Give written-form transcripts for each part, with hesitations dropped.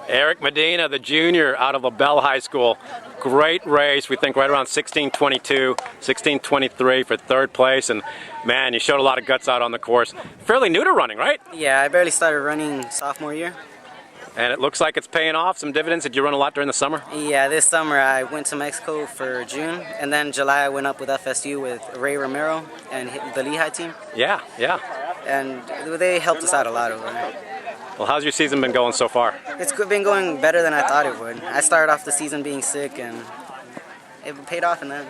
Erick Medina, the junior out of Labelle High School. Great race. We think right around 16:22, 16:23 for third place. And man, you showed a lot of guts out on the course. Fairly new to running, right? Yeah, I barely started running sophomore year. And it looks like it's paying off some dividends. Did you run a lot during the summer? Yeah, this summer I went to Mexico for June, and then July I went up with FSU with Ray Romero and the Lehigh team. Yeah, yeah. And they helped us out a lot over there. Well, how's your season been going so far? It's been going better than I thought it would. I started off the season being sick, and it paid off in the end.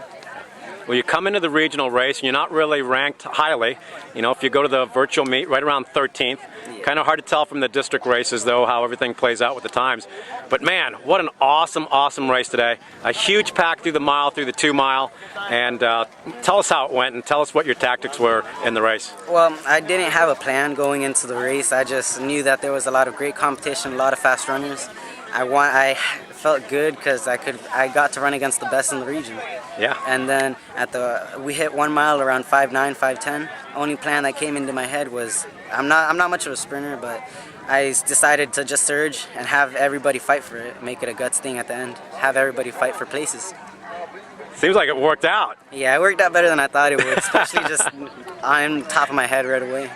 Well, you come into the regional race and you're not really ranked highly. You know, if you go to the virtual meet, right around 13th. Yeah. Kind of hard to tell from the district races, though, how everything plays out with the times. But man, what an awesome race today. A huge pack through the mile, through the 2 mile. And tell us how it went and tell us what your tactics were in the race. Well, I didn't have a plan going into the race. I just knew that there was a lot of great competition, a lot of fast runners. I felt good because I got to run against the best in the region. Yeah. And then we hit 1 mile around 5:09, 5:10. Only plan that came into my head was I'm not much of a sprinter, but I decided to just surge and have everybody fight for it, make it a guts thing at the end, have everybody fight for places. Seems like it worked out. Yeah, it worked out better than I thought it would, especially just on top of my head right away.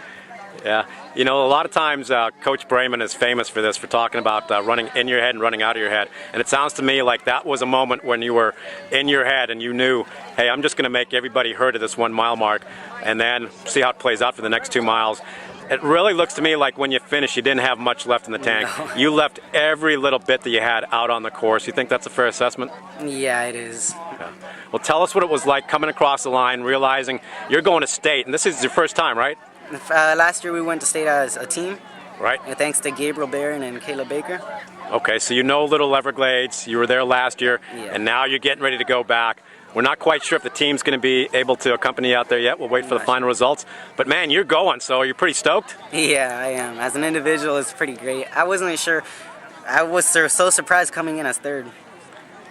Yeah, you know, a lot of times Coach Brayman is famous for this, for talking about running in your head and running out of your head. And it sounds to me like that was a moment when you were in your head and you knew, hey, I'm just going to make everybody hurt at this 1 mile mark and then see how it plays out for the next 2 miles. It really looks to me like when you finished, you didn't have much left in the tank. No. You left every little bit that you had out on the course. You think that's a fair assessment? Yeah, it is. Yeah. Well, tell us what it was like coming across the line, realizing you're going to state, and this is your first time, right? Last year we went to state as a team. Right. Thanks to Gabriel Barron and Caleb Baker. Okay, so you know Little Everglades, you were there last year, Yeah. and now you're getting ready to go back. We're not quite sure if the team's going to be able to accompany you out there yet. We'll wait for the final results. But man, you're going, so you're pretty stoked? Yeah, I am. As an individual, it's pretty great. I wasn't sure. I was so surprised coming in as third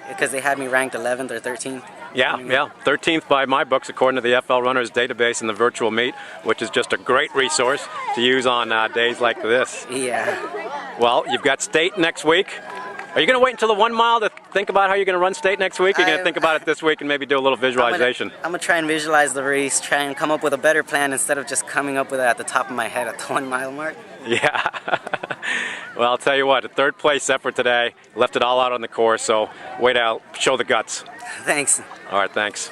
because they had me ranked 11th or 13th. Yeah, 13th by my books according to the FL Runners database in the virtual meet, which is just a great resource to use on days like this. Yeah. Well, you've got state next week. Are you going to wait until the 1 mile to think about how you're going to run state next week? Or are you going to think about it this week and maybe do a little visualization? I'm going to try and visualize the race, try and come up with a better plan instead of just coming up with it at the top of my head at the 1 mile mark. Yeah. Well, I'll tell you what, a third place effort today. Left it all out on the course, so way to show the guts. Thanks. All right, thanks.